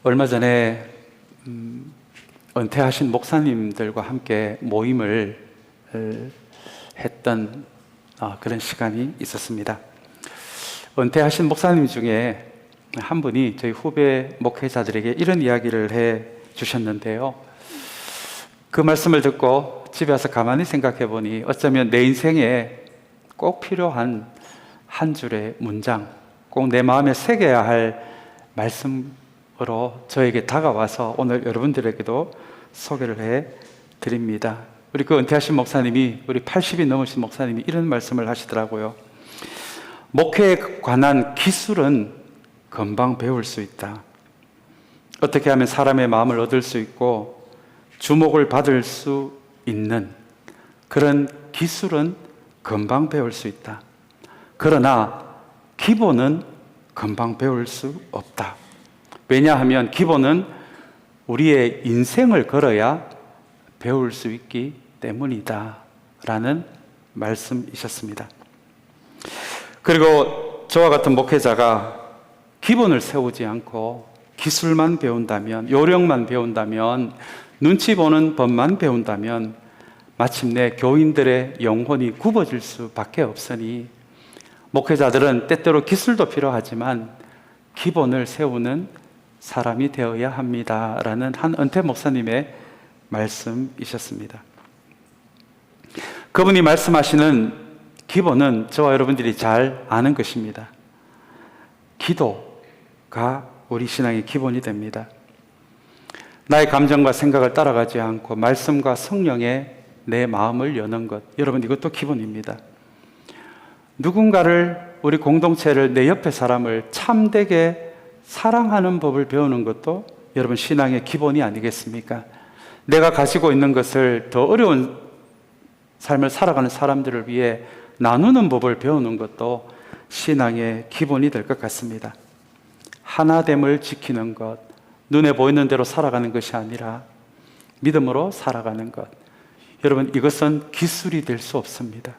얼마 전에 은퇴하신 목사님들과 함께 모임을 했던 그런 시간이 있었습니다. 은퇴하신 목사님 중에 한 분이 저희 후배 목회자들에게 이런 이야기를 해 주셨는데요. 그 말씀을 듣고 집에 와서 가만히 생각해 보니 어쩌면 내 인생에 꼭 필요한 한 줄의 문장, 꼭 내 마음에 새겨야 할 말씀으로 저에게 다가와서 오늘 여러분들에게도 소개를 해 드립니다. 우리 그 은퇴하신 목사님이, 우리 80이 넘으신 목사님이 이런 말씀을 하시더라고요. 목회에 관한 기술은 금방 배울 수 있다. 어떻게 하면 사람의 마음을 얻을 수 있고 주목을 받을 수 있는 그런 기술은 금방 배울 수 있다. 그러나 기본은 금방 배울 수 없다. 왜냐하면 기본은 우리의 인생을 걸어야 배울 수 있기 때문이다 라는 말씀이셨습니다. 그리고 저와 같은 목회자가 기본을 세우지 않고 기술만 배운다면, 요령만 배운다면, 눈치 보는 법만 배운다면 마침내 교인들의 영혼이 굽어질 수밖에 없으니 목회자들은 때때로 기술도 필요하지만 기본을 세우는 사람이 되어야 합니다 라는 한 은퇴 목사님의 말씀이셨습니다. 그분이 말씀하시는 기본은 저와 여러분들이 잘 아는 것입니다. 기도가 우리 신앙의 기본이 됩니다. 나의 감정과 생각을 따라가지 않고 말씀과 성령에 내 마음을 여는 것, 여러분 이것도 기본입니다. 누군가를, 우리 공동체를, 내 옆에 사람을 참되게 사랑하는 법을 배우는 것도 여러분 신앙의 기본이 아니겠습니까? 내가 가지고 있는 것을 더 어려운 삶을 살아가는 사람들을 위해 나누는 법을 배우는 것도 신앙의 기본이 될 것 같습니다. 하나됨을 지키는 것, 눈에 보이는 대로 살아가는 것이 아니라 믿음으로 살아가는 것, 여러분 이것은 기술이 될 수 없습니다.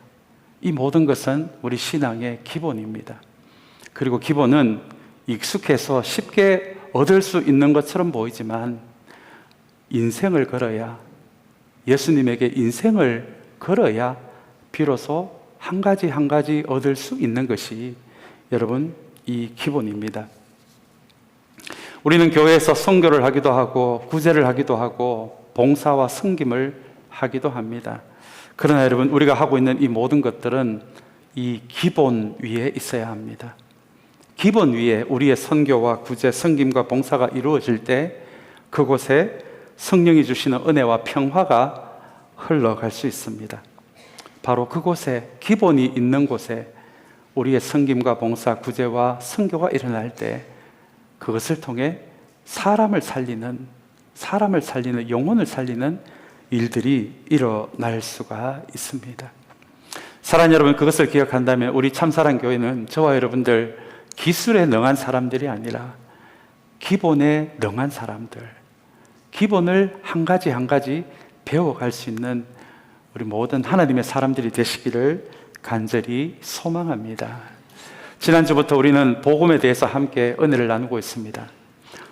이 모든 것은 우리 신앙의 기본입니다. 그리고 기본은 익숙해서 쉽게 얻을 수 있는 것처럼 보이지만 인생을 걸어야, 예수님에게 인생을 걸어야 비로소 한 가지 한 가지 얻을 수 있는 것이 여러분 이 기본입니다. 우리는 교회에서 선교를 하기도 하고 구제를 하기도 하고 봉사와 섬김을 하기도 합니다. 그러나 여러분 우리가 하고 있는 이 모든 것들은 이 기본 위에 있어야 합니다. 기본 위에 우리의 선교와 구제, 섬김과 봉사가 이루어질 때 그곳에 성령이 주시는 은혜와 평화가 흘러갈 수 있습니다. 바로 그곳에, 기본이 있는 곳에 우리의 섬김과 봉사, 구제와 선교가 일어날 때 그것을 통해 사람을 살리는, 영혼을 살리는 일들이 일어날 수가 있습니다. 사랑하는 여러분, 그것을 기억한다면 우리 참사랑교회는 저와 여러분들 기술에 능한 사람들이 아니라 기본에 능한 사람들, 기본을 한 가지 한 가지 배워갈 수 있는 우리 모든 하나님의 사람들이 되시기를 간절히 소망합니다. 지난주부터 우리는 복음에 대해서 함께 은혜를 나누고 있습니다.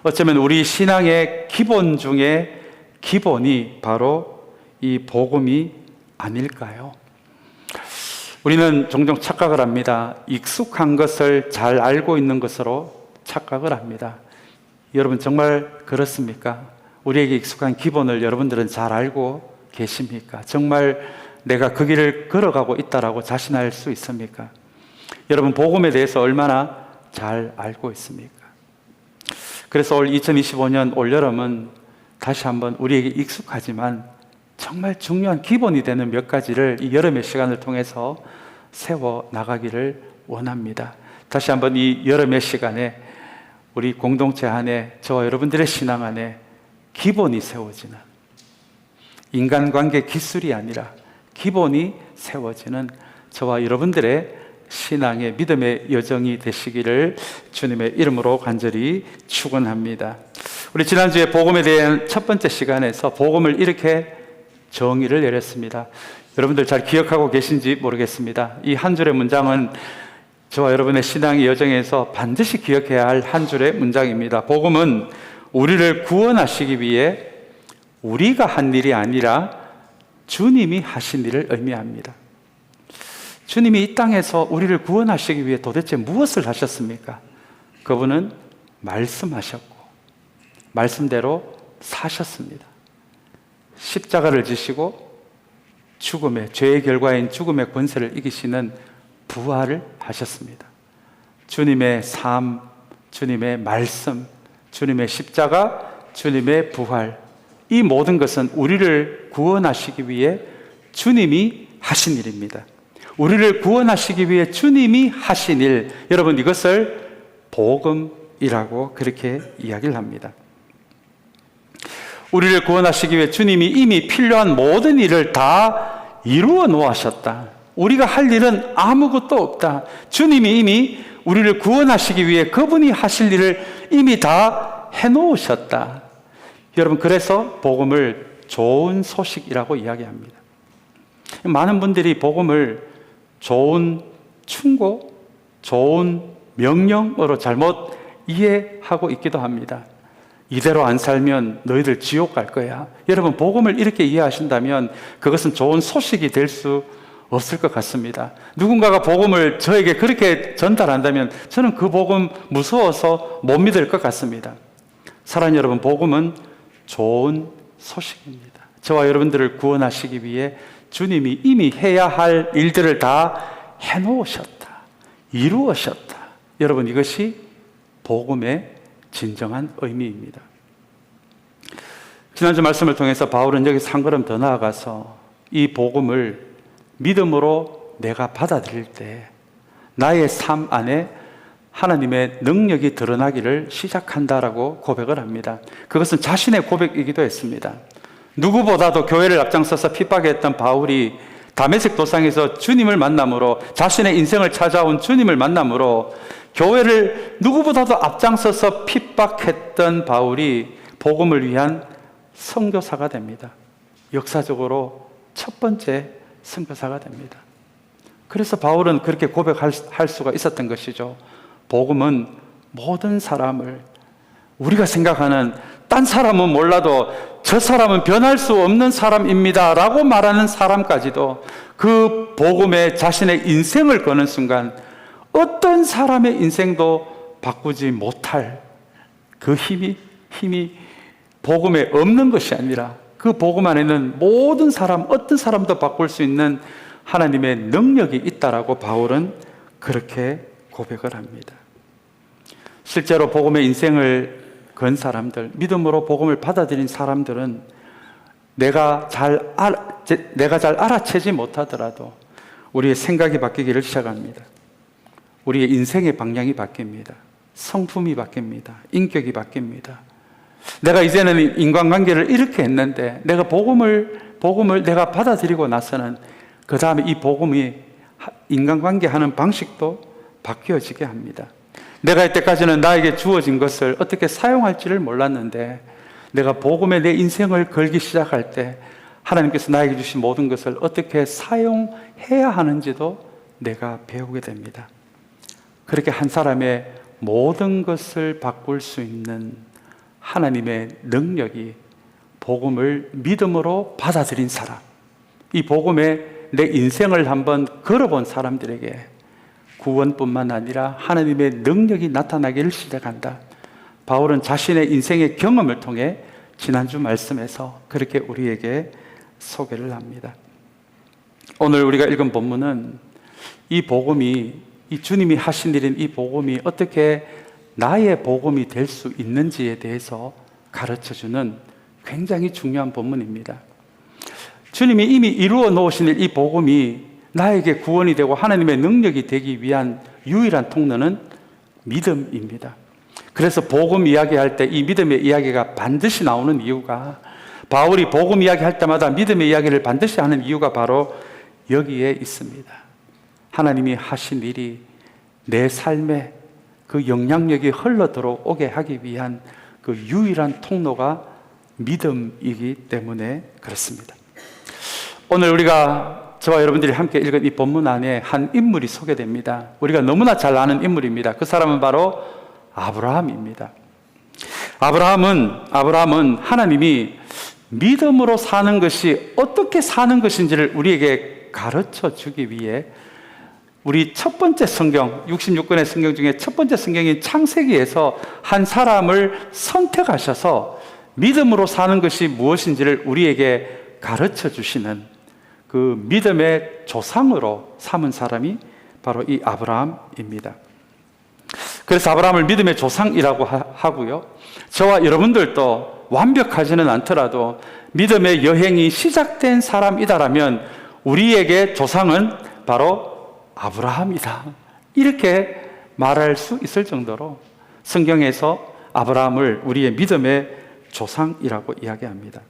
어쩌면 우리 신앙의 기본 중에 기본이 바로 이 복음이 아닐까요? 우리는 종종 착각을 합니다. 익숙한 것을 잘 알고 있는 것으로 착각을 합니다. 여러분 정말 그렇습니까? 우리에게 익숙한 기본을 여러분들은 잘 알고 계십니까? 정말 내가 그 길을 걸어가고 있다라고 자신할 수 있습니까? 여러분 복음에 대해서 얼마나 잘 알고 있습니까? 그래서 올 2025년 올여름은 다시 한번 우리에게 익숙하지만 정말 중요한 기본이 되는 몇 가지를 이 여름의 시간을 통해서 세워 나가기를 원합니다. 다시 한번 이 여름의 시간에 우리 공동체 안에, 저와 여러분들의 신앙 안에 기본이 세워지는, 인간관계 기술이 아니라 기본이 세워지는 저와 여러분들의 신앙의 믿음의 여정이 되시기를 주님의 이름으로 간절히 축원합니다. 우리 지난주에 복음에 대한 첫 번째 시간에서 복음을 이렇게 정의를 내렸습니다. 여러분들 잘 기억하고 계신지 모르겠습니다. 이 한 줄의 문장은 저와 여러분의 신앙의 여정에서 반드시 기억해야 할 한 줄의 문장입니다. 복음은 우리를 구원하시기 위해 우리가 한 일이 아니라 주님이 하신 일을 의미합니다. 주님이 이 땅에서 우리를 구원하시기 위해 도대체 무엇을 하셨습니까? 그분은 말씀하셨고 말씀대로 사셨습니다. 십자가를 지시고 죽음의, 죄의 결과인 죽음의 권세를 이기시는 부활을 하셨습니다. 주님의 삶, 주님의 말씀, 주님의 십자가, 주님의 부활, 이 모든 것은 우리를 구원하시기 위해 주님이 하신 일입니다. 우리를 구원하시기 위해 주님이 하신 일, 여러분 이것을 복음이라고 그렇게 이야기를 합니다. 우리를 구원하시기 위해 주님이 이미 필요한 모든 일을 다 이루어 놓으셨다. 우리가 할 일은 아무것도 없다. 주님이 이미 우리를 구원하시기 위해 그분이 하실 일을 이미 다 해놓으셨다. 여러분, 그래서 복음을 좋은 소식이라고 이야기합니다. 많은 분들이 복음을 좋은 충고, 좋은 명령으로 잘못 이해하고 있기도 합니다. 이대로 안 살면 너희들 지옥 갈 거야. 여러분, 복음을 이렇게 이해하신다면 그것은 좋은 소식이 될 수 없을 것 같습니다. 누군가가 복음을 저에게 그렇게 전달한다면 저는 그 복음 무서워서 못 믿을 것 같습니다. 사랑하는 여러분, 복음은 좋은 소식입니다. 저와 여러분들을 구원하시기 위해 주님이 이미 해야 할 일들을 다 해놓으셨다, 이루으셨다. 여러분, 이것이 복음의 진정한 의미입니다. 지난주 말씀을 통해서 바울은 여기서 한 걸음 더 나아가서 이 복음을 믿음으로 내가 받아들일 때 나의 삶 안에 하나님의 능력이 드러나기를 시작한다라고 고백을 합니다. 그것은 자신의 고백이기도 했습니다. 누구보다도 교회를 앞장서서 핍박했던 바울이 다메섹 도상에서 주님을 만남으로, 자신의 인생을 찾아온 주님을 만남으로 교회를 누구보다도 앞장서서 핍박했던 바울이 복음을 위한 선교사가 됩니다. 역사적으로 첫 번째 선교사가 됩니다. 그래서 바울은 그렇게 고백할 수가 있었던 것이죠. 복음은 모든 사람을, 우리가 생각하는 딴 사람은 몰라도 저 사람은 변할 수 없는 사람입니다 라고 말하는 사람까지도 그 복음에 자신의 인생을 거는 순간 어떤 사람의 인생도 바꾸지 못할 그 힘이 복음에 없는 것이 아니라 그 복음 안에는 모든 사람, 어떤 사람도 바꿀 수 있는 하나님의 능력이 있다라고 바울은 그렇게 고백을 합니다. 실제로 복음의 인생을 건 사람들, 믿음으로 복음을 받아들인 사람들은 내가 잘 알아채지 못하더라도 우리의 생각이 바뀌기를 시작합니다. 우리의 인생의 방향이 바뀝니다. 성품이 바뀝니다. 인격이 바뀝니다. 내가 이제는 인간관계를 이렇게 했는데 내가 복음을 내가 받아들이고 나서는 그 다음에 이 복음이 인간관계 하는 방식도 바뀌어지게 합니다. 내가 이때까지는 나에게 주어진 것을 어떻게 사용할지를 몰랐는데 내가 복음에 내 인생을 걸기 시작할 때 하나님께서 나에게 주신 모든 것을 어떻게 사용해야 하는지도 내가 배우게 됩니다. 그렇게 한 사람의 모든 것을 바꿀 수 있는 하나님의 능력이 복음을 믿음으로 받아들인 사람, 이 복음에 내 인생을 한번 걸어본 사람들에게 구원뿐만 아니라 하나님의 능력이 나타나기를 시작한다. 바울은 자신의 인생의 경험을 통해 지난주 말씀에서 그렇게 우리에게 소개를 합니다. 오늘 우리가 읽은 본문은 이 복음이, 이 주님이 하신 일인 이 복음이 어떻게 나의 복음이 될 수 있는지에 대해서 가르쳐주는 굉장히 중요한 본문입니다. 주님이 이미 이루어 놓으신 이 복음이 나에게 구원이 되고 하나님의 능력이 되기 위한 유일한 통로는 믿음입니다. 그래서 복음 이야기할 때 이 믿음의 이야기가 반드시 나오는 이유가, 바울이 복음 이야기할 때마다 믿음의 이야기를 반드시 하는 이유가 바로 여기에 있습니다. 하나님이 하신 일이 내 삶에 그 영향력이 흘러 들어오게 하기 위한 그 유일한 통로가 믿음이기 때문에 그렇습니다. 오늘 우리가, 저와 여러분들이 함께 읽은 이 본문 안에 한 인물이 소개됩니다. 우리가 너무나 잘 아는 인물입니다. 그 사람은 바로 아브라함입니다. 아브라함은 하나님이 믿음으로 사는 것이 어떻게 사는 것인지를 우리에게 가르쳐 주기 위해 우리 첫 번째 성경, 66권의 성경 중에 첫 번째 성경인 창세기에서 한 사람을 선택하셔서 믿음으로 사는 것이 무엇인지를 우리에게 가르쳐 주시는 그 믿음의 조상으로 삼은 사람이 바로 이 아브라함입니다. 그래서 아브라함을 믿음의 조상이라고 하고요. 저와 여러분들도 완벽하지는 않더라도 믿음의 여행이 시작된 사람이다라면 우리에게 조상은 바로 아브라함이다. 이렇게 말할 수 있을 정도로 성경에서 아브라함을 우리의 믿음의 조상이라고 이야기합니다.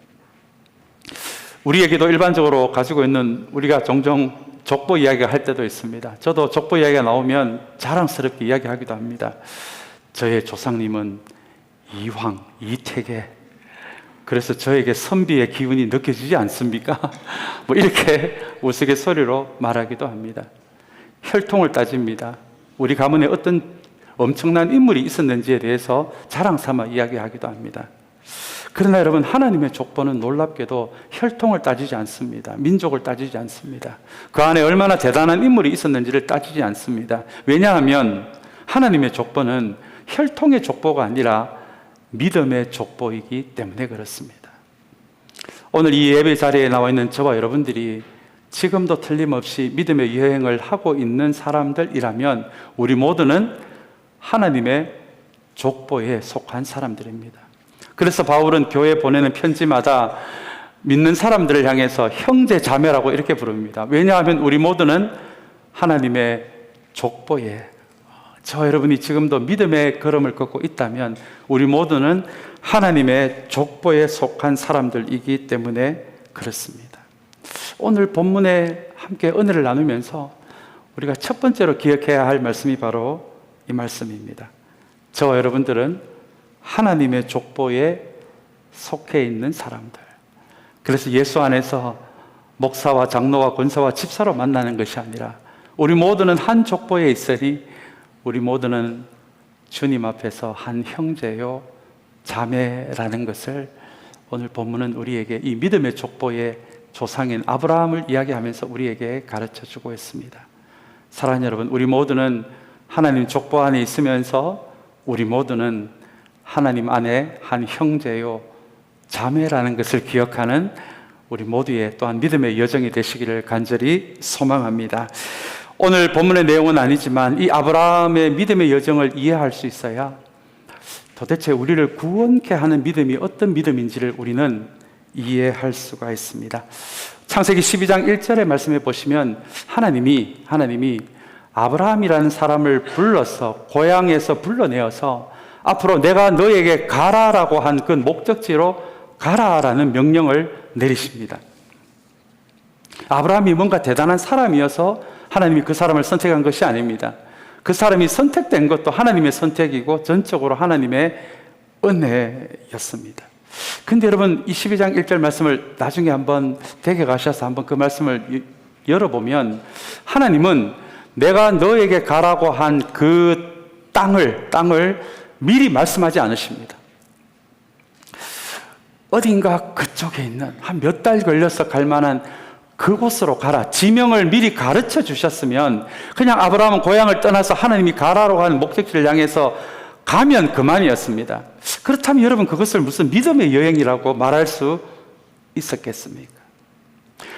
우리에게도 일반적으로 가지고 있는 우리가 종종 족보 이야기를 할 때도 있습니다. 저도 족보 이야기가 나오면 자랑스럽게 이야기하기도 합니다. 저의 조상님은 이황, 이태계. 그래서 저에게 선비의 기운이 느껴지지 않습니까? 뭐 이렇게 우스갯소리로 말하기도 합니다. 혈통을 따집니다. 우리 가문에 어떤 엄청난 인물이 있었는지에 대해서 자랑 삼아 이야기하기도 합니다. 그러나 여러분, 하나님의 족보는 놀랍게도 혈통을 따지지 않습니다. 민족을 따지지 않습니다. 그 안에 얼마나 대단한 인물이 있었는지를 따지지 않습니다. 왜냐하면 하나님의 족보는 혈통의 족보가 아니라 믿음의 족보이기 때문에 그렇습니다. 오늘 이 예배 자리에 나와 있는 저와 여러분들이 지금도 틀림없이 믿음의 여행을 하고 있는 사람들이라면 우리 모두는 하나님의 족보에 속한 사람들입니다. 그래서 바울은 교회에 보내는 편지마다 믿는 사람들을 향해서 형제 자매라고 이렇게 부릅니다. 왜냐하면 우리 모두는 하나님의 족보에, 저 여러분이 지금도 믿음의 걸음을 걷고 있다면 우리 모두는 하나님의 족보에 속한 사람들이기 때문에 그렇습니다. 오늘 본문에 함께 은혜를 나누면서 우리가 첫 번째로 기억해야 할 말씀이 바로 이 말씀입니다. 저와 여러분들은 하나님의 족보에 속해 있는 사람들. 그래서 예수 안에서 목사와 장로와 권사와 집사로 만나는 것이 아니라 우리 모두는 한 족보에 있으니 우리 모두는 주님 앞에서 한 형제요 자매라는 것을 오늘 본문은 우리에게 이 믿음의 족보의 조상인 아브라함을 이야기하면서 우리에게 가르쳐주고 있습니다. 사랑하는 여러분, 우리 모두는 하나님 족보 안에 있으면서 우리 모두는 하나님 안에 한 형제요 자매라는 것을 기억하는 우리 모두의 또한 믿음의 여정이 되시기를 간절히 소망합니다. 오늘 본문의 내용은 아니지만 이 아브라함의 믿음의 여정을 이해할 수 있어야 도대체 우리를 구원케 하는 믿음이 어떤 믿음인지를 우리는 이해할 수가 있습니다. 창세기 12장 1절의 말씀에 보시면 하나님이 아브라함이라는 사람을 불러서 고향에서 불러내어서 앞으로 내가 너에게 가라라고 한 그 목적지로 가라라는 명령을 내리십니다. 아브라함이 뭔가 대단한 사람이어서 하나님이 그 사람을 선택한 것이 아닙니다. 그 사람이 선택된 것도 하나님의 선택이고 전적으로 하나님의 은혜였습니다. 근데 여러분, 이 12장 1절 말씀을 나중에 한번 댁에 가셔서 한번 그 말씀을 열어보면 하나님은 내가 너에게 가라고 한 그 땅을 미리 말씀하지 않으십니다. 어딘가 그쪽에 있는 한 몇 달 걸려서 갈 만한 그곳으로 가라, 지명을 미리 가르쳐 주셨으면 그냥 아브라함은 고향을 떠나서 하나님이 가라고 하는 목적지를 향해서 가면 그만이었습니다. 그렇다면 여러분, 그것을 무슨 믿음의 여행이라고 말할 수 있었겠습니까?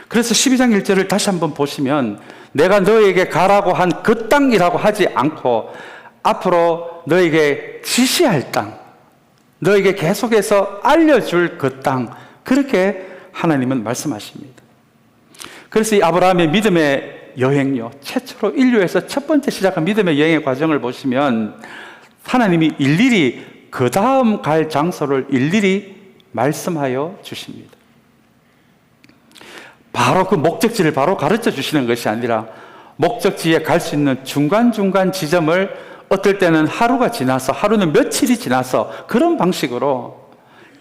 그래서 12장 1절을 다시 한번 보시면 내가 너에게 가라고 한 그 땅이라고 하지 않고 앞으로 너에게 지시할 땅, 너에게 계속해서 알려줄 그 땅, 그렇게 하나님은 말씀하십니다. 그래서 이 아브라함의 믿음의 여행요, 최초로 인류에서 첫 번째 시작한 믿음의 여행의 과정을 보시면 하나님이 일일이 그 다음 갈 장소를 일일이 말씀하여 주십니다. 바로 그 목적지를 바로 가르쳐 주시는 것이 아니라 목적지에 갈 수 있는 중간중간 지점을 어떨 때는 하루가 지나서, 하루는 며칠이 지나서 그런 방식으로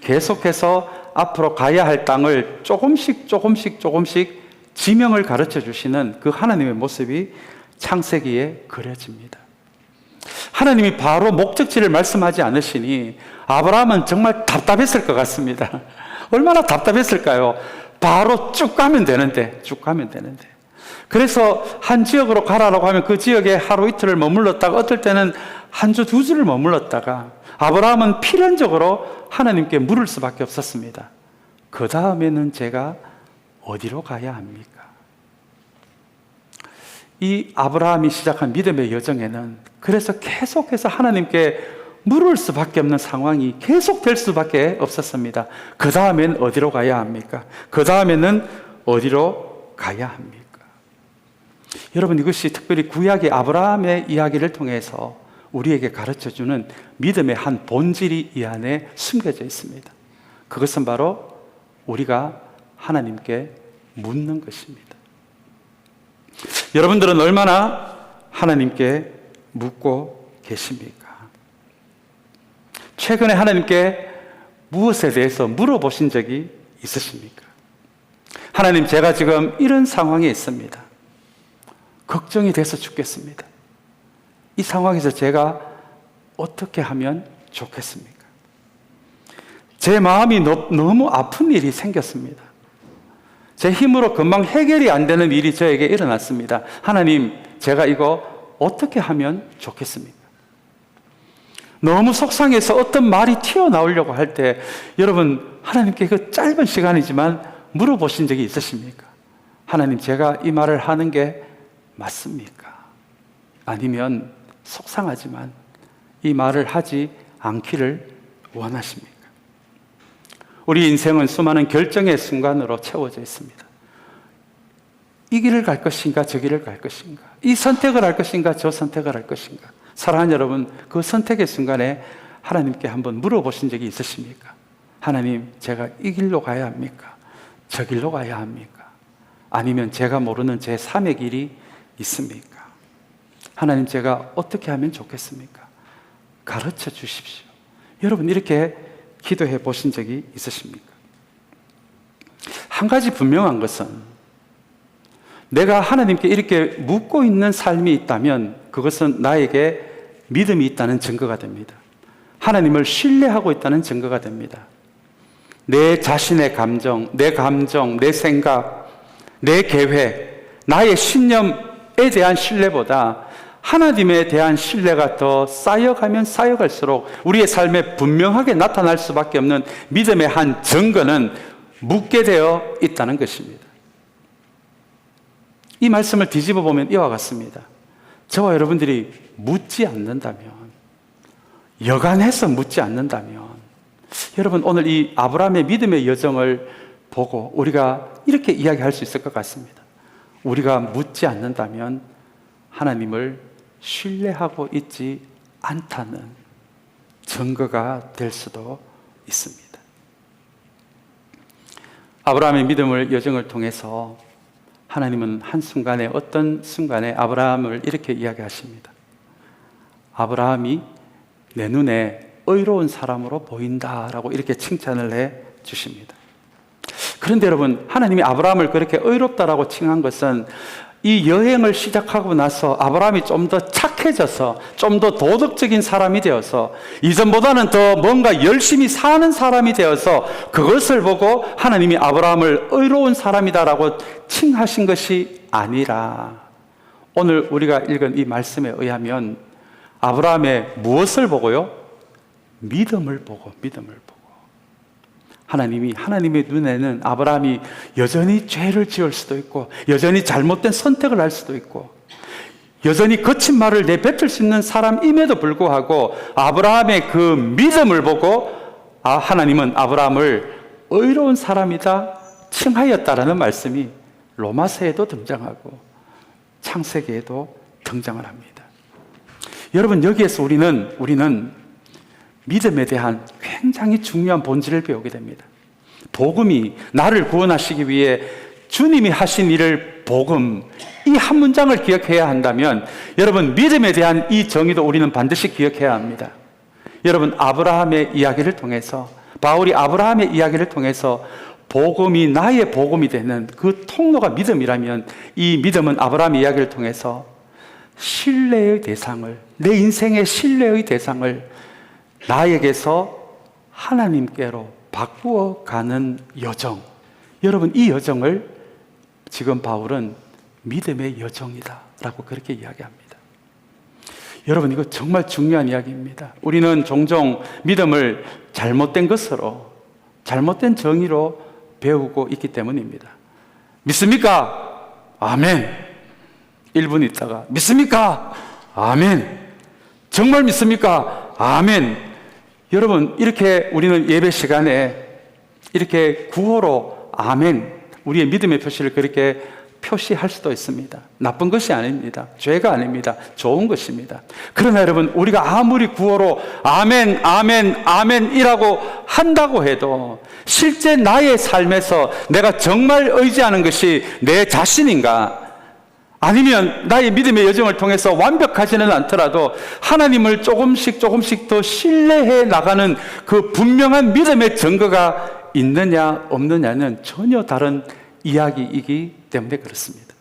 계속해서 앞으로 가야 할 땅을 조금씩 지명을 가르쳐 주시는 그 하나님의 모습이 창세기에 그려집니다. 하나님이 바로 목적지를 말씀하지 않으시니 아브라함은 정말 답답했을 것 같습니다. 얼마나 답답했을까요? 바로 쭉 가면 되는데. 그래서 한 지역으로 가라라고 하면 그 지역에 하루 이틀을 머물렀다가 어떨 때는 한 주, 두 주를 머물렀다가 아브라함은 필연적으로 하나님께 물을 수밖에 없었습니다. 그 다음에는 제가 어디로 가야 합니까? 이 아브라함이 시작한 믿음의 여정에는 그래서 계속해서 하나님께 물을 수밖에 없는 상황이 계속될 수밖에 없었습니다. 그 다음엔 어디로 가야 합니까? 그 다음에는 어디로 가야 합니까? 여러분, 이것이 특별히 구약의 아브라함의 이야기를 통해서 우리에게 가르쳐주는 믿음의 한 본질이 이 안에 숨겨져 있습니다. 그것은 바로 우리가 하나님께 묻는 것입니다. 여러분들은 얼마나 하나님께 묻고 계십니까? 최근에 하나님께 무엇에 대해서 물어보신 적이 있으십니까? 하나님, 제가 지금 이런 상황에 있습니다. 걱정이 돼서 죽겠습니다. 이 상황에서 제가 어떻게 하면 좋겠습니까? 제 마음이 너무 아픈 일이 생겼습니다. 제 힘으로 금방 해결이 안 되는 일이 저에게 일어났습니다. 하나님, 제가 이거 어떻게 하면 좋겠습니까? 너무 속상해서 어떤 말이 튀어나오려고 할 때 여러분, 하나님께 그 짧은 시간이지만 물어보신 적이 있으십니까? 하나님, 제가 이 말을 하는 게 맞습니까? 아니면 속상하지만 이 말을 하지 않기를 원하십니까? 우리 인생은 수많은 결정의 순간으로 채워져 있습니다. 이 길을 갈 것인가, 저 길을 갈 것인가, 이 선택을 할 것인가, 저 선택을 할 것인가. 사랑하는 여러분, 그 선택의 순간에 하나님께 한번 물어보신 적이 있으십니까? 하나님, 제가 이 길로 가야 합니까? 저 길로 가야 합니까? 아니면 제가 모르는 제 3의 길이 있습니까? 하나님, 제가 어떻게 하면 좋겠습니까? 가르쳐 주십시오. 여러분, 이렇게 기도해 보신 적이 있으십니까? 한 가지 분명한 것은 내가 하나님께 이렇게 묻고 있는 삶이 있다면 그것은 나에게 믿음이 있다는 증거가 됩니다. 하나님을 신뢰하고 있다는 증거가 됩니다. 내 자신의 감정, 내 생각, 내 계획, 나의 신념에 대한 신뢰보다 하나님에 대한 신뢰가 더 쌓여가면 쌓여갈수록 우리의 삶에 분명하게 나타날 수밖에 없는 믿음의 한 증거는 묻게 되어 있다는 것입니다. 이 말씀을 뒤집어 보면 이와 같습니다. 저와 여러분들이 묻지 않는다면, 여간해서 묻지 않는다면, 여러분, 오늘 이 아브라함의 믿음의 여정을 보고 우리가 이렇게 이야기할 수 있을 것 같습니다. 우리가 묻지 않는다면 하나님을 신뢰하고 있지 않다는 증거가 될 수도 있습니다. 아브라함의 믿음의 여정을 통해서 하나님은 한순간에, 어떤 순간에 아브라함을 이렇게 이야기하십니다. 아브라함이 내 눈에 의로운 사람으로 보인다라고 이렇게 칭찬을 해 주십니다. 그런데 여러분, 하나님이 아브라함을 그렇게 의롭다라고 칭한 것은 이 여행을 시작하고 나서 아브라함이 좀 더 착해져서 좀 더 도덕적인 사람이 되어서 이전보다는 더 뭔가 열심히 사는 사람이 되어서 그것을 보고 하나님이 아브라함을 의로운 사람이다라고 칭하신 것이 아니라, 오늘 우리가 읽은 이 말씀에 의하면 아브라함의 무엇을 보고요? 믿음을 보고. 하나님이, 하나님의 눈에는 아브라함이 여전히 죄를 지을 수도 있고, 여전히 잘못된 선택을 할 수도 있고, 여전히 거친 말을 내뱉을 수 있는 사람임에도 불구하고 아브라함의 그 믿음을 보고 하나님은 아브라함을 의로운 사람이다 칭하였다라는 말씀이 로마서에도 등장하고 창세기에도 등장을 합니다. 여러분, 여기에서 우리는 믿음에 대한 굉장히 중요한 본질을 배우게 됩니다. 복음이 나를 구원하시기 위해 주님이 하신 일을 복음, 이 한 문장을 기억해야 한다면 여러분, 믿음에 대한 이 정의도 우리는 반드시 기억해야 합니다. 여러분, 아브라함의 이야기를 통해서, 바울이 아브라함의 이야기를 통해서 복음이 나의 복음이 되는 그 통로가 믿음이라면 이 믿음은 아브라함의 이야기를 통해서 신뢰의 대상을, 내 인생의 신뢰의 대상을 나에게서 하나님께로 바꾸어가는 여정. 여러분, 이 여정을 지금 바울은 믿음의 여정이다 라고 그렇게 이야기합니다. 여러분, 이거 정말 중요한 이야기입니다. 우리는 종종 믿음을 잘못된 것으로, 잘못된 정의로 배우고 있기 때문입니다. 믿습니까? 아멘. 1분 있다가 믿습니까? 아멘. 정말 믿습니까? 아멘. 여러분, 이렇게 우리는 예배 시간에 이렇게 구호로 아멘, 우리의 믿음의 표시를 그렇게 표시할 수도 있습니다. 나쁜 것이 아닙니다. 죄가 아닙니다. 좋은 것입니다. 그러나 여러분, 우리가 아무리 구호로 아멘, 아멘, 아멘이라고 한다고 해도 실제 나의 삶에서 내가 정말 의지하는 것이 내 자신인가? 아니면 나의 믿음의 여정을 통해서 완벽하지는 않더라도 하나님을 조금씩 더 신뢰해 나가는 그 분명한 믿음의 증거가 있느냐 없느냐는 전혀 다른 이야기이기 때문에 그렇습니다.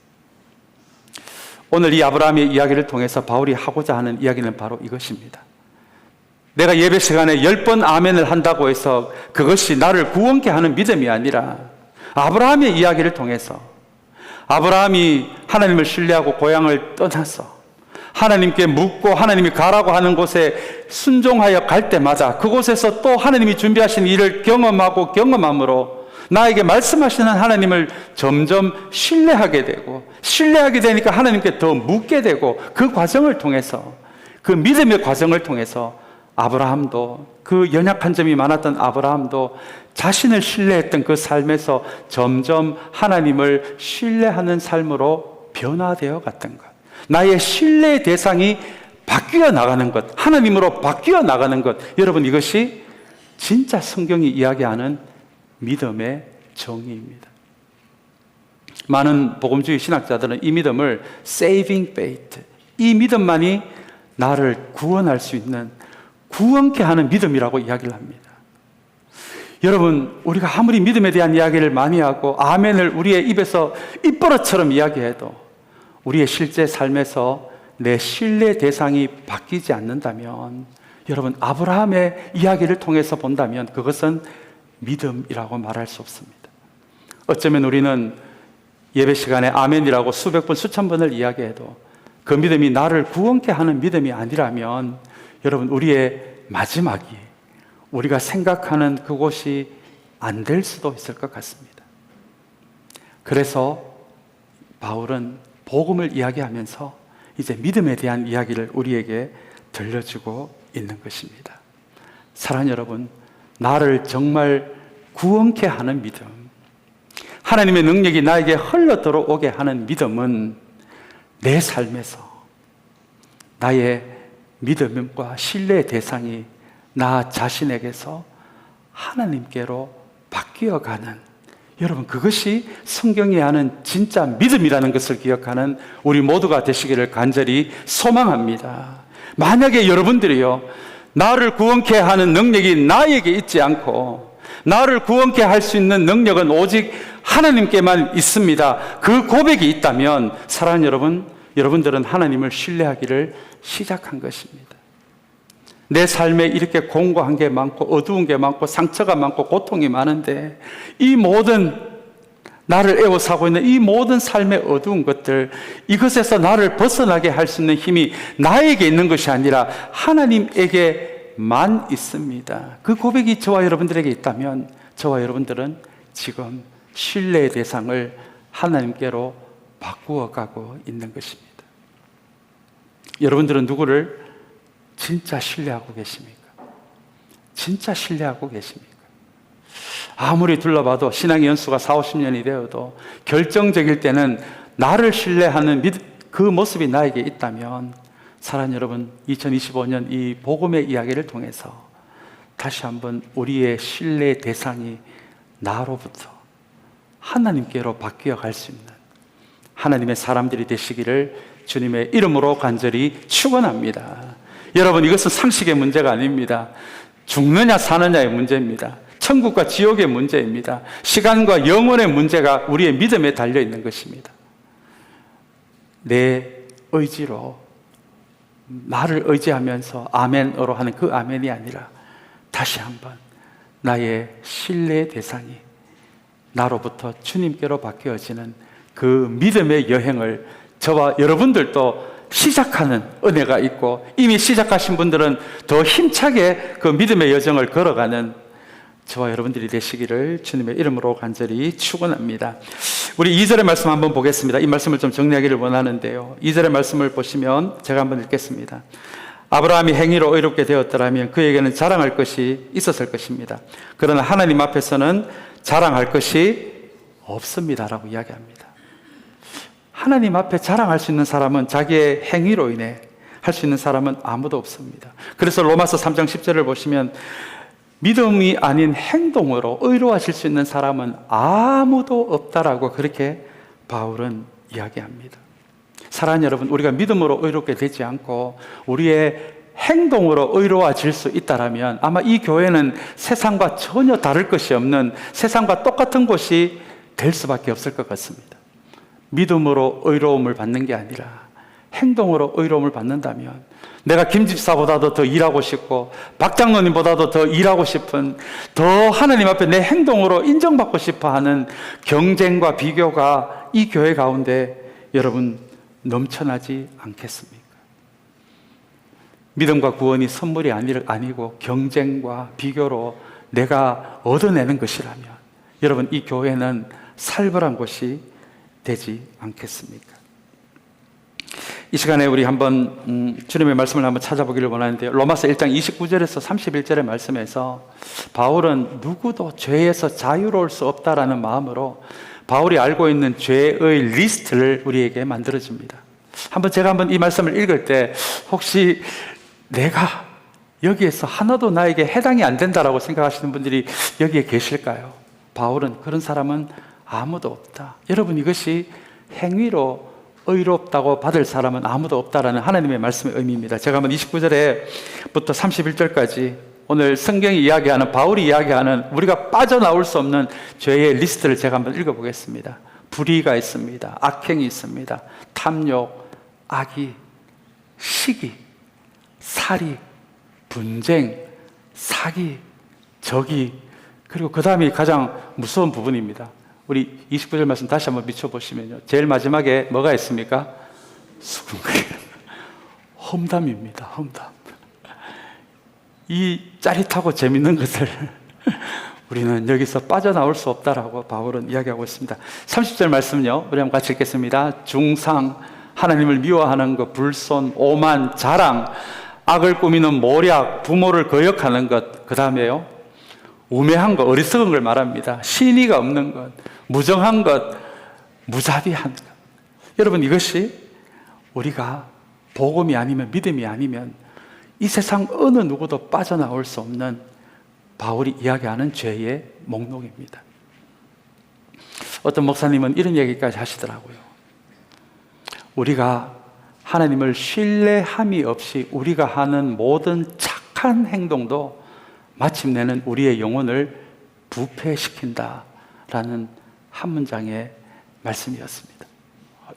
오늘 이 아브라함의 이야기를 통해서 바울이 하고자 하는 이야기는 바로 이것입니다. 내가 예배 시간에 10번 아멘을 한다고 해서 그것이 나를 구원케 하는 믿음이 아니라 아브라함의 이야기를 통해서 아브라함이 하나님을 신뢰하고 고향을 떠나서 하나님께 묻고 하나님이 가라고 하는 곳에 순종하여 갈 때마다 그곳에서 또 하나님이 준비하신 일을 경험하고 경험함으로 나에게 말씀하시는 하나님을 점점 신뢰하게 되고, 신뢰하게 되니까 하나님께 더 묻게 되고, 그 과정을 통해서, 그 믿음의 과정을 통해서 아브라함도, 그 연약한 점이 많았던 아브라함도 자신을 신뢰했던 그 삶에서 점점 하나님을 신뢰하는 삶으로 변화되어 갔던 것, 나의 신뢰의 대상이 바뀌어 나가는 것, 하나님으로 바뀌어 나가는 것, 여러분, 이것이 진짜 성경이 이야기하는 믿음의 정의입니다. 많은 복음주의 신학자들은 이 믿음을 saving faith, 이 믿음만이 나를 구원할 수 있는, 구원케 하는 믿음이라고 이야기를 합니다. 여러분, 우리가 아무리 믿음에 대한 이야기를 많이 하고 아멘을 우리의 입에서 입버릇처럼 이야기해도 우리의 실제 삶에서 내 신뢰 대상이 바뀌지 않는다면, 여러분, 아브라함의 이야기를 통해서 본다면 그것은 믿음이라고 말할 수 없습니다. 어쩌면 우리는 예배 시간에 아멘이라고 수백 번, 수천 번을 이야기해도 그 믿음이 나를 구원케 하는 믿음이 아니라면, 여러분, 우리의 마지막이 우리가 생각하는 그곳이 안 될 수도 있을 것 같습니다. 그래서 바울은 복음을 이야기하면서 이제 믿음에 대한 이야기를 우리에게 들려주고 있는 것입니다. 사랑하는 여러분, 나를 정말 구원케 하는 믿음, 하나님의 능력이 나에게 흘러 들어오게 하는 믿음은 내 삶에서 나의 믿음과 신뢰의 대상이 나 자신에게서 하나님께로 바뀌어가는, 여러분, 그것이 성경이 하는 진짜 믿음이라는 것을 기억하는 우리 모두가 되시기를 간절히 소망합니다. 만약에 여러분들이요, 나를 구원케 하는 능력이 나에게 있지 않고 나를 구원케 할 수 있는 능력은 오직 하나님께만 있습니다, 그 고백이 있다면 사랑하는 여러분, 여러분들은 하나님을 신뢰하기를 시작한 것입니다. 내 삶에 이렇게 공고한 게 많고 어두운 게 많고 상처가 많고 고통이 많은데, 이 모든 나를 에워싸고 있는 이 모든 삶의 어두운 것들, 이것에서 나를 벗어나게 할 수 있는 힘이 나에게 있는 것이 아니라 하나님에게만 있습니다. 그 고백이 저와 여러분들에게 있다면 저와 여러분들은 지금 신뢰의 대상을 하나님께로 바꾸어가고 있는 것입니다. 여러분들은 누구를 진짜 신뢰하고 계십니까? 진짜 신뢰하고 계십니까? 아무리 둘러봐도 신앙의 연수가 40-50년이 되어도 결정적일 때는 나를 신뢰하는 그 모습이 나에게 있다면, 사랑하는 여러분, 2025년 이 복음의 이야기를 통해서 다시 한번 우리의 신뢰의 대상이 나로부터 하나님께로 바뀌어 갈 수 있는 하나님의 사람들이 되시기를 주님의 이름으로 간절히 축원합니다. 여러분, 이것은 상식의 문제가 아닙니다. 죽느냐 사느냐의 문제입니다. 천국과 지옥의 문제입니다. 시간과 영혼의 문제가 우리의 믿음에 달려 있는 것입니다. 내 의지로 나를 의지하면서 아멘으로 하는 그 아멘이 아니라 다시 한번 나의 신뢰의 대상이 나로부터 주님께로 바뀌어지는 그 믿음의 여행을 저와 여러분들도 시작하는 은혜가 있고, 이미 시작하신 분들은 더 힘차게 그 믿음의 여정을 걸어가는 저와 여러분들이 되시기를 주님의 이름으로 간절히 축원합니다. 우리 2절의 말씀 한번 보겠습니다. 이 말씀을 좀 정리하기를 원하는데요, 2절의 말씀을 보시면 제가 한번 읽겠습니다. 아브라함이 행위로 의롭게 되었더라면 그에게는 자랑할 것이 있었을 것입니다. 그러나 하나님 앞에서는 자랑할 것이 없습니다 라고 이야기합니다. 하나님 앞에 자랑할 수 있는 사람은 자기의 행위로 인해 할 수 있는 사람은 아무도 없습니다. 그래서 로마서 3장 10절을 보시면 믿음이 아닌 행동으로 의로워질 수 있는 사람은 아무도 없다라고 그렇게 바울은 이야기합니다. 사랑하는 여러분, 우리가 믿음으로 의롭게 되지 않고 우리의 행동으로 의로워질 수 있다면 아마 이 교회는 세상과 전혀 다를 것이 없는, 세상과 똑같은 곳이 될 수밖에 없을 것 같습니다. 믿음으로 의로움을 받는 게 아니라 행동으로 의로움을 받는다면 내가 김 집사보다도 더 일하고 싶고 박 장로님보다도 더 일하고 싶은, 더 하나님 앞에 내 행동으로 인정받고 싶어 하는 경쟁과 비교가 이 교회 가운데 여러분 넘쳐나지 않겠습니까? 믿음과 구원이 선물이 아니고 경쟁과 비교로 내가 얻어내는 것이라면 여러분 이 교회는 살벌한 곳이 되지 않겠습니까? 이 시간에 우리 한번 주님의 말씀을 한번 찾아보기를 원하는데요, 로마서 1장 29절에서 31절의 말씀에서 바울은 누구도 죄에서 자유로울 수 없다라는 마음으로 바울이 알고 있는 죄의 리스트를 우리에게 만들어줍니다. 제가 이 말씀을 읽을 때 혹시 내가 여기에서 하나도 나에게 해당이 안 된다라고 생각하시는 분들이 여기에 계실까요? 바울은 그런 사람은 아무도 없다. 여러분, 이것이 행위로 의롭다고 받을 사람은 아무도 없다라는 하나님의 말씀의 의미입니다. 제가 29절에부터 31절까지 오늘 성경이 이야기하는, 바울이 이야기하는 우리가 빠져나올 수 없는 죄의 리스트를 제가 한번 읽어보겠습니다. 불의가 있습니다. 악행이 있습니다. 탐욕, 악의, 시기, 살이, 분쟁, 사기, 적이, 그리고 그 다음이 가장 무서운 부분입니다. 우리 29절 말씀 다시 한번 비춰보시면요, 제일 마지막에 뭐가 있습니까? 수군거림, 험담입니다. 험담. 이 짜릿하고 재밌는 것을 우리는 여기서 빠져나올 수 없다라고 바울은 이야기하고 있습니다. 30절 말씀요, 우리 한번 같이 읽겠습니다. 중상, 하나님을 미워하는 것, 불손, 오만, 자랑, 악을 꾸미는 모략, 부모를 거역하는 것, 그 다음에요 우매한 것, 어리석은 걸 말합니다. 신의가 없는 것, 무정한 것, 무자비한 것. 여러분, 이것이 우리가 복음이 아니면, 믿음이 아니면 이 세상 어느 누구도 빠져나올 수 없는 바울이 이야기하는 죄의 목록입니다. 어떤 목사님은 이런 얘기까지 하시더라고요. 우리가 하나님을 신뢰함이 없이 우리가 하는 모든 착한 행동도 마침내는 우리의 영혼을 부패시킨다라는 한 문장의 말씀이었습니다.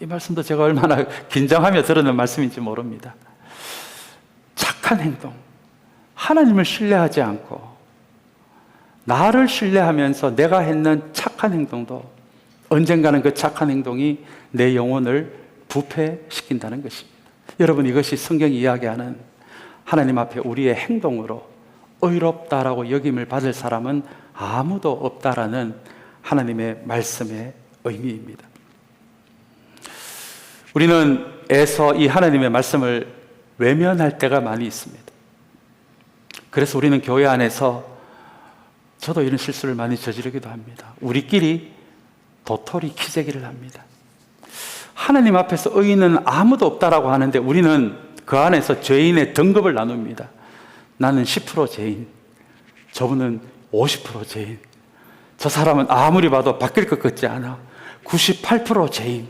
이 말씀도 제가 얼마나 긴장하며 들었는 말씀인지 모릅니다. 착한 행동, 하나님을 신뢰하지 않고 나를 신뢰하면서 내가 했는 착한 행동도 언젠가는 그 착한 행동이 내 영혼을 부패시킨다는 것입니다. 여러분, 이것이 성경이 이야기하는 하나님 앞에 우리의 행동으로 의롭다라고 여김을 받을 사람은 아무도 없다라는 하나님의 말씀의 의미입니다. 우리는 애써 이 하나님의 말씀을 외면할 때가 많이 있습니다. 그래서 우리는 교회 안에서, 저도 이런 실수를 많이 저지르기도 합니다. 우리끼리 도토리 키재기를 합니다. 하나님 앞에서 의인은 아무도 없다라고 하는데 우리는 그 안에서 죄인의 등급을 나눕니다. 나는 10% 죄인, 저분은 50% 죄인, 저 사람은 아무리 봐도 바뀔 것 같지 않아, 98% 죄인,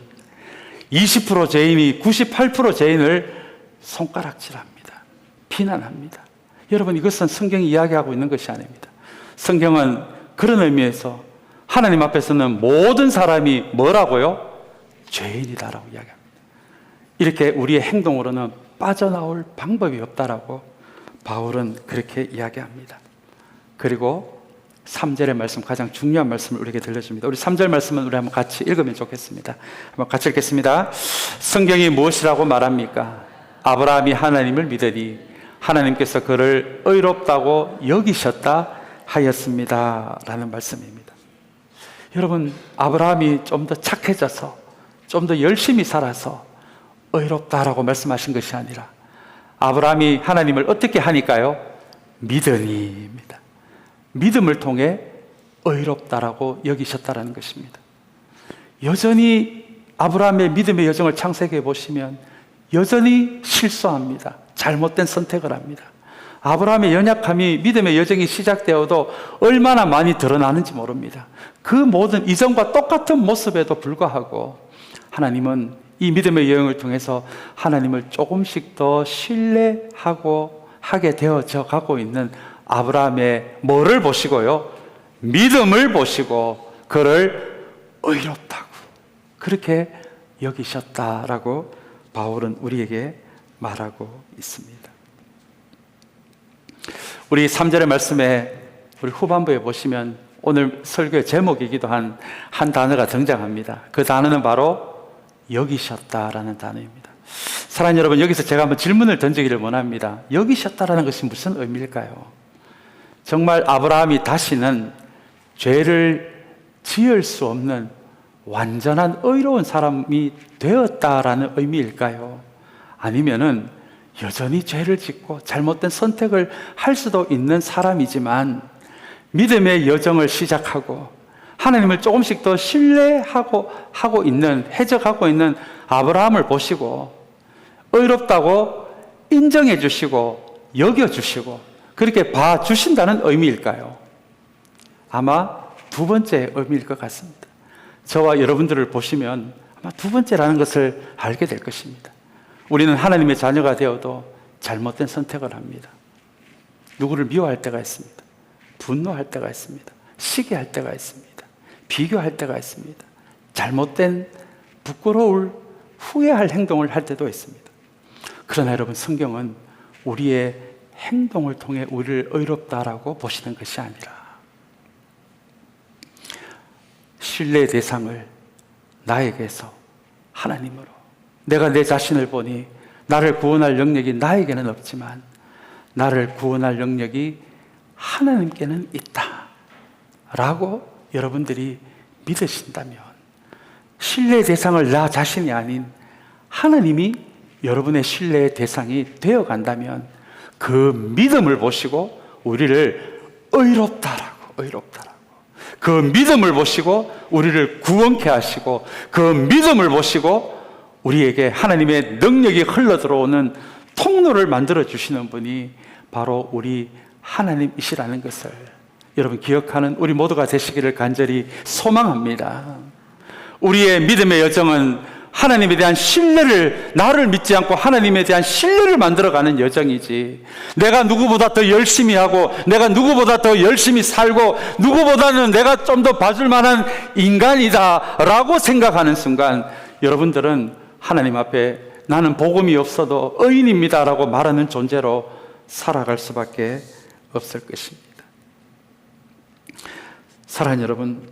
20% 죄인이 98% 죄인을 손가락질합니다. 비난합니다. 여러분, 이것은 성경이 이야기하고 있는 것이 아닙니다. 성경은 그런 의미에서 하나님 앞에서는 모든 사람이 뭐라고요? 죄인이다라고 이야기합니다. 이렇게 우리의 행동으로는 빠져나올 방법이 없다라고 바울은 그렇게 이야기합니다. 그리고 3절의 말씀, 가장 중요한 말씀을 우리에게 들려줍니다. 우리 3절 말씀은 우리 한번 같이 읽으면 좋겠습니다. 한번 같이 읽겠습니다. 성경이 무엇이라고 말합니까? 아브라함이 하나님을 믿으니 하나님께서 그를 의롭다고 여기셨다 하였습니다 라는 말씀입니다. 여러분, 아브라함이 좀 더 착해져서 좀 더 열심히 살아서 의롭다라고 말씀하신 것이 아니라 아브라함이 하나님을 어떻게 하니까요? 믿으니입니다. 믿음을 통해 의롭다라고 여기셨다라는 것입니다. 여전히 아브라함의 믿음의 여정을 창세기에 보시면 여전히 실수합니다. 잘못된 선택을 합니다. 아브라함의 연약함이 믿음의 여정이 시작되어도 얼마나 많이 드러나는지 모릅니다. 그 모든 이전과 똑같은 모습에도 불구하고 하나님은 이 믿음의 여정을 통해서 하나님을 조금씩 더 신뢰하고 하게 되어져 가고 있는 아브라함의 뭐를 보시고요? 믿음을 보시고 그를 의롭다고 그렇게 여기셨다라고 바울은 우리에게 말하고 있습니다. 우리 3절의 말씀에 우리 후반부에 보시면 오늘 설교의 제목이기도 한 단어가 등장합니다. 그 단어는 바로 여기셨다라는 단어입니다. 사랑하는 여러분, 여기서 제가 한번 질문을 던지기를 원합니다. 여기셨다라는 것이 무슨 의미일까요? 정말 아브라함이 다시는 죄를 지을 수 없는 완전한 의로운 사람이 되었다라는 의미일까요? 아니면은 여전히 죄를 짓고 잘못된 선택을 할 수도 있는 사람이지만 믿음의 여정을 시작하고 하나님을 조금씩 더 신뢰하고 있는, 해적하고 있는 아브라함을 보시고 의롭다고 인정해 주시고 여겨주시고 그렇게 봐주신다는 의미일까요? 아마 두 번째 의미일 것 같습니다. 저와 여러분들을 보시면 아마 두 번째라는 것을 알게 될 것입니다. 우리는 하나님의 자녀가 되어도 잘못된 선택을 합니다. 누구를 미워할 때가 있습니다. 분노할 때가 있습니다. 시기할 때가 있습니다. 비교할 때가 있습니다. 잘못된 부끄러울 후회할 행동을 할 때도 있습니다. 그러나 여러분, 성경은 우리의 행동을 통해 우리를 의롭다라고 보시는 것이 아니라 신뢰의 대상을 나에게서 하나님으로, 내가 내 자신을 보니 나를 구원할 능력이 나에게는 없지만 나를 구원할 능력이 하나님께는 있다 라고 여러분들이 믿으신다면, 신뢰의 대상을 나 자신이 아닌 하나님이 여러분의 신뢰의 대상이 되어간다면 그 믿음을 보시고 우리를 의롭다라고 그 믿음을 보시고 우리를 구원케 하시고 그 믿음을 보시고 우리에게 하나님의 능력이 흘러들어오는 통로를 만들어 주시는 분이 바로 우리 하나님이시라는 것을 여러분 기억하는 우리 모두가 되시기를 간절히 소망합니다. 우리의 믿음의 여정은 하나님에 대한 신뢰를, 나를 믿지 않고 하나님에 대한 신뢰를 만들어가는 여정이지, 내가 누구보다 더 열심히 하고 내가 누구보다 더 열심히 살고 누구보다는 내가 좀 더 봐줄 만한 인간이다 라고 생각하는 순간 여러분들은 하나님 앞에 나는 복음이 없어도 의인입니다 라고 말하는 존재로 살아갈 수밖에 없을 것입니다. 사랑하는 여러분,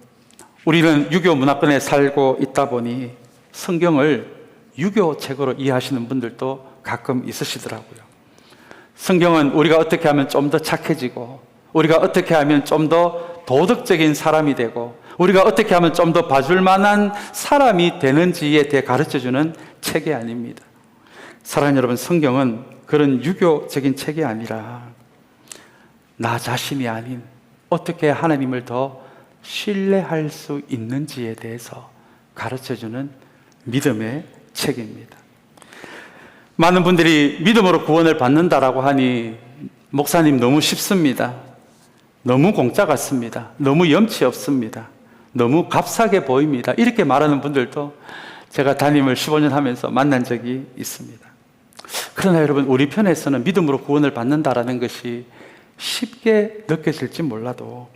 우리는 유교 문화권에 살고 있다 보니 성경을 유교책으로 이해하시는 분들도 가끔 있으시더라고요. 성경은 우리가 어떻게 하면 좀 더 착해지고, 우리가 어떻게 하면 좀 더 도덕적인 사람이 되고, 우리가 어떻게 하면 좀 더 봐줄 만한 사람이 되는지에 대해 가르쳐주는 책이 아닙니다. 사랑하는 여러분, 성경은 그런 유교적인 책이 아니라 나 자신이 아닌 어떻게 하나님을 더 신뢰할 수 있는지에 대해서 가르쳐주는 믿음의 책입니다. 많은 분들이 믿음으로 구원을 받는다라고 하니 목사님 너무 쉽습니다. 너무 공짜 같습니다. 너무 염치 없습니다. 너무 값싸게 보입니다. 이렇게 말하는 분들도 제가 담임을 15년 하면서 만난 적이 있습니다. 그러나 여러분, 우리 편에서는 믿음으로 구원을 받는다라는 것이 쉽게 느껴질지 몰라도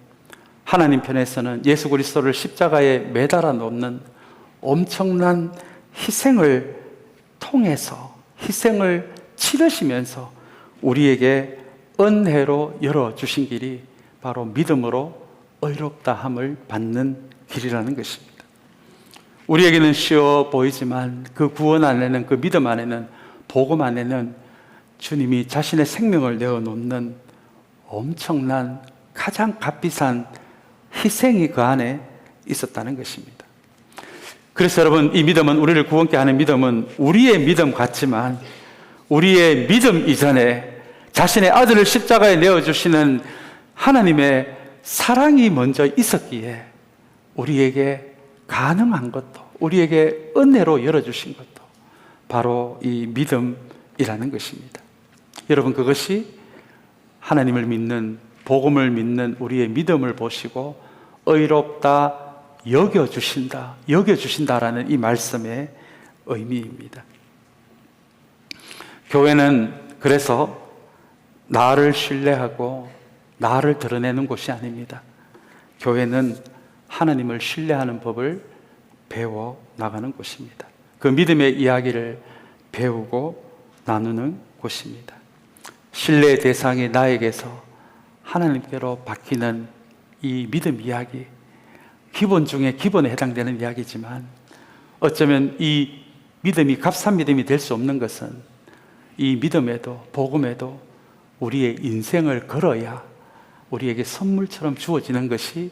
하나님 편에서는 예수 그리스도를 십자가에 매달아 놓는 엄청난 희생을 통해서, 희생을 치르시면서 우리에게 은혜로 열어주신 길이 바로 믿음으로 의롭다함을 받는 길이라는 것입니다. 우리에게는 쉬워 보이지만 그 구원 안에는, 그 믿음 안에는, 복음 안에는 주님이 자신의 생명을 내어놓는 엄청난 가장 값비싼 희생이 그 안에 있었다는 것입니다. 그래서 여러분, 이 믿음은, 우리를 구원케 하는 믿음은 우리의 믿음 같지만 우리의 믿음 이전에 자신의 아들을 십자가에 내어주시는 하나님의 사랑이 먼저 있었기에 우리에게 가능한 것도, 우리에게 은혜로 열어주신 것도 바로 이 믿음이라는 것입니다. 여러분, 그것이 하나님을 믿는, 복음을 믿는 우리의 믿음을 보시고 의롭다 여겨주신다라는 이 말씀의 의미입니다. 교회는 그래서 나를 신뢰하고 나를 드러내는 곳이 아닙니다. 교회는 하나님을 신뢰하는 법을 배워 나가는 곳입니다. 그 믿음의 이야기를 배우고 나누는 곳입니다. 신뢰의 대상이 나에게서 하나님께로 바뀌는 이 믿음 이야기, 기본 중에 기본에 해당되는 이야기지만 어쩌면 이 믿음이 값싼 믿음이 될 수 없는 것은 이 믿음에도, 복음에도 우리의 인생을 걸어야 우리에게 선물처럼 주어지는 것이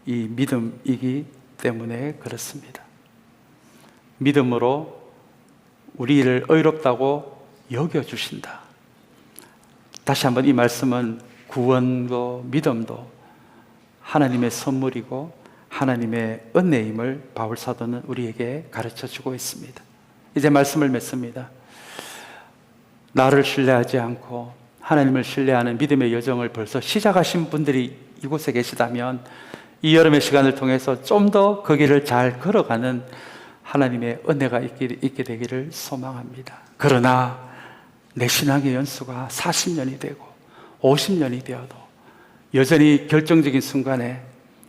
이 믿음이기 때문에 그렇습니다. 믿음으로 우리를 의롭다고 여겨주신다. 다시 한번 이 말씀은 구원도 믿음도 하나님의 선물이고 하나님의 은혜임을 바울 사도는 우리에게 가르쳐주고 있습니다. 이제 말씀을 맺습니다. 나를 신뢰하지 않고 하나님을 신뢰하는 믿음의 여정을 벌써 시작하신 분들이 이곳에 계시다면 이 여름의 시간을 통해서 좀 더 그 길을 잘 걸어가는 하나님의 은혜가 있게 되기를 소망합니다. 그러나 내 신앙의 연수가 40년이 되고 50년이 되어도 여전히 결정적인 순간에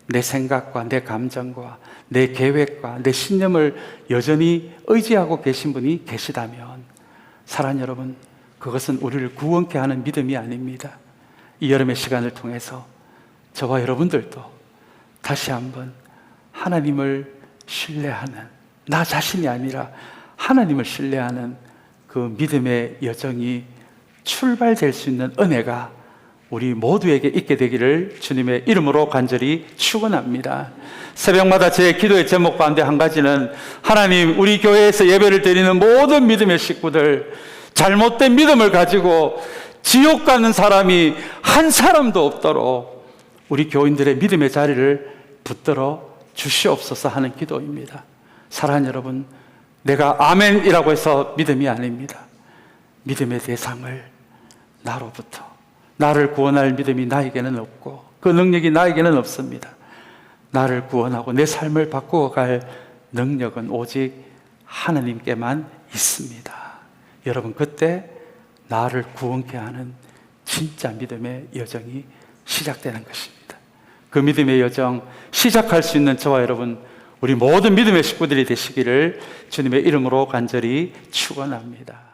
내 생각과 내 감정과 내 계획과 내 신념을 여전히 의지하고 계신 분이 계시다면 사랑하는 여러분, 그것은 우리를 구원케 하는 믿음이 아닙니다. 이 여름의 시간을 통해서 저와 여러분들도 다시 한번 하나님을 신뢰하는, 나 자신이 아니라 하나님을 신뢰하는 그 믿음의 여정이 출발될 수 있는 은혜가 우리 모두에게 있게 되기를 주님의 이름으로 간절히 축원합니다. 새벽마다 제 기도의 제목 가운데 한 가지는 하나님, 우리 교회에서 예배를 드리는 모든 믿음의 식구들 잘못된 믿음을 가지고 지옥 가는 사람이 한 사람도 없도록 우리 교인들의 믿음의 자리를 붙들어 주시옵소서 하는 기도입니다. 사랑하는 여러분, 내가 아멘이라고 해서 믿음이 아닙니다. 믿음의 대상을 나로부터, 나를 구원할 믿음이 나에게는 없고 그 능력이 나에게는 없습니다. 나를 구원하고 내 삶을 바꾸어 갈 능력은 오직 하나님께만 있습니다. 여러분, 그때 나를 구원케 하는 진짜 믿음의 여정이 시작되는 것입니다. 그 믿음의 여정 시작할 수 있는 저와 여러분, 우리 모든 믿음의 식구들이 되시기를 주님의 이름으로 간절히 축원합니다.